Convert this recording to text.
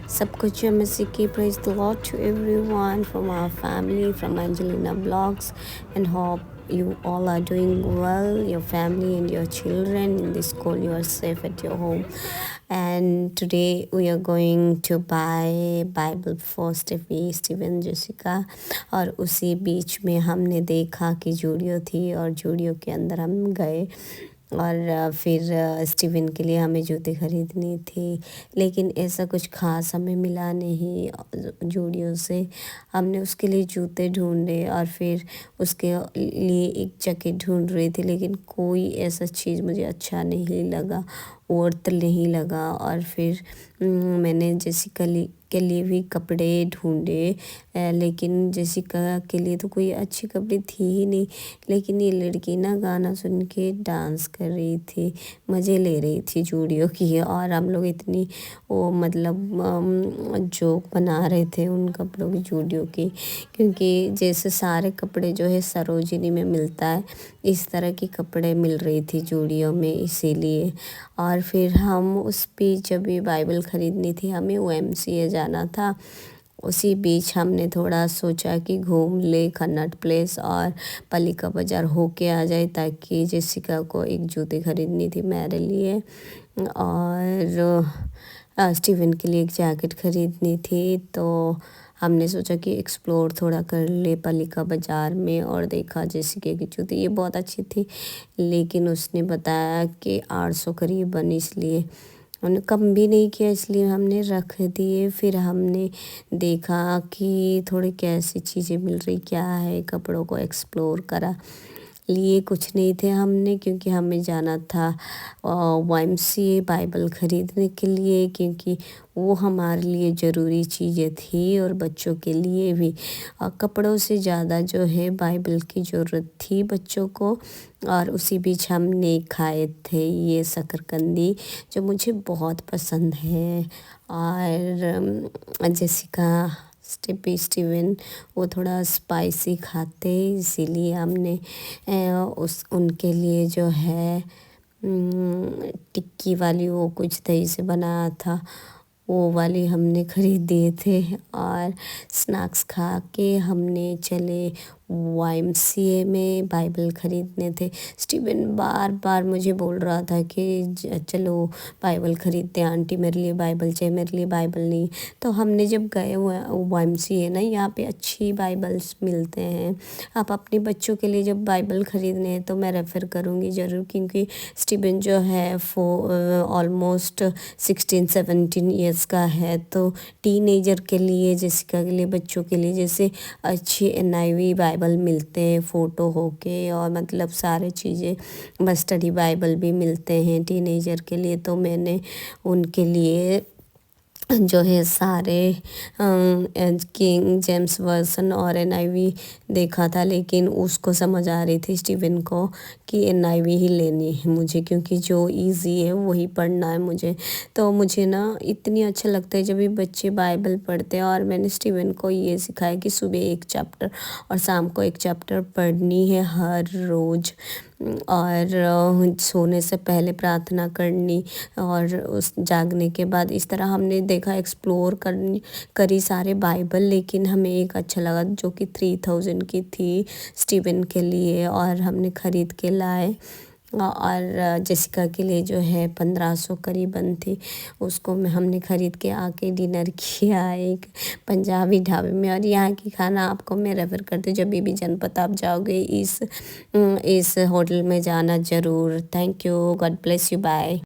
सब कुछ MSC praise the Lord to everyone from our family, from Angelina Vlogs, and hope you all are doing well, your family and your children in this school. You are safe at your home. And today we are going to buy Bible for Stephen Jessica. और उसी बीच में हमने देखा कि जूडियो थी और जूडियो के अंदर हम गए और फिर स्टीवन के लिए हमें जूते ख़रीदनी थी, लेकिन ऐसा कुछ ख़ास हमें मिला नहीं जूडियो से। हमने उसके लिए जूते ढूंढे और फिर उसके लिए एक जैकेट ढूंढ रही थी, लेकिन कोई ऐसा चीज़ मुझे अच्छा नहीं लगा, वर्थ नहीं लगा। और फिर मैंने जेसिका के लिए भी कपड़े ढूंढे, लेकिन जेसिका के लिए तो कोई अच्छी कपड़े थी ही नहीं। लेकिन ये लड़की ना गाना सुन के डांस कर रही थी, मज़े ले रही थी जूडियो की, और हम लोग इतनी वो मतलब जोक बना रहे थे उन कपड़ों की, जूडियो की, क्योंकि जैसे सारे कपड़े जो है सरोजिनी में मिलता है, इस तरह के कपड़े मिल रही थी जूडियो में, इसीलिए। और फिर हम उस बीच जब भी बाइबल ख़रीदनी थी, हमें OMCA जाना था, उसी बीच हमने थोड़ा सोचा कि घूम ले खन्नट प्लेस और पलिका बाज़ार होके आ जाए, ताकि जेसिका को एक जूती ख़रीदनी थी मेरे लिए और स्टीवन के लिए एक जैकेट ख़रीदनी थी। तो हमने सोचा कि एक्सप्लोर थोड़ा कर ले पलिका बाज़ार में, और देखा जेसिका की जूती ये बहुत अच्छी थी, लेकिन उसने बताया कि 800 करीबन, इसलिए उन्होंने कम भी नहीं किया, इसलिए हमने रख दिए। फिर हमने देखा कि थोड़ी कैसी चीज़ें मिल रही, क्या है, कपड़ों को एक्सप्लोर करा। लिए कुछ नहीं थे हमने, क्योंकि हमें जाना था YMCA बाइबल ख़रीदने के लिए, क्योंकि वो हमारे लिए ज़रूरी चीज़ें थी और बच्चों के लिए भी। कपड़ों से ज़्यादा जो है बाइबल की ज़रूरत थी बच्चों को। और उसी बीच हमने खाए थे ये शकरकंदी, जो मुझे बहुत पसंद है। और जेसिका स्टीवन वो थोड़ा स्पाइसी खाते, इसीलिए हमने उनके लिए जो है टिक्की वाली वो कुछ दही से बनाया था, वो वाली हमने ख़रीद दिए थे। और स्नैक्स खा के हमने चले YMCA में बाइबल ख़रीदने थे। स्टीवन बार बार मुझे बोल रहा था कि चलो बाइबल ख़रीदते हैं आंटी, मेरे लिए बाइबल चाहिए, मेरे लिए बाइबल नहीं। तो हमने जब गए YMCA ना, यहाँ पे अच्छी बाइबल्स मिलते हैं। आप अपने बच्चों के लिए जब बाइबल ख़रीदने हैं तो मैं रेफ़र करूँगी ज़रूर, क्योंकि स्टीवन जो है ऑलमोस्ट 16-17 ईयर्स का है, तो टीनेजर के लिए, जेसिका के लिए, बच्चों के लिए जैसे अच्छी NIV बाइबल मिलते हैं फ़ोटो होके, और मतलब सारे चीज़ें, बस स्टडी बाइबल भी मिलते हैं टीनेजर के लिए। तो मैंने उनके लिए जो है सारे किंग जेम्स वर्सन और NIV देखा था, लेकिन उसको समझ आ रही थी स्टीवन को कि NIV ही लेनी है मुझे, क्योंकि जो इजी है वही पढ़ना है मुझे। तो मुझे ना इतनी अच्छा लगता है जब भी बच्चे बाइबल पढ़ते हैं, और मैंने स्टीवन को ये सिखाया कि सुबह एक चैप्टर और शाम को एक चैप्टर पढ़नी है हर रोज़, और सोने से पहले प्रार्थना करनी, और उस जागने के बाद। इस तरह हमने देखा, एक्सप्लोर करी सारे बाइबल, लेकिन हमें एक अच्छा लगा जो कि 3000 की थी स्टीवन के लिए, और हमने ख़रीद के लाए। और जेसिका के लिए जो है 1500 करीबन थी, उसको हमने ख़रीद के आके डिनर किया एक पंजाबी ढाबे में। और यहाँ की खाना आपको मैं रेफ़र करती हूँ, जब भी जनपद आप जाओगे इस होटल में जाना ज़रूर। Thank you, God bless you, bye.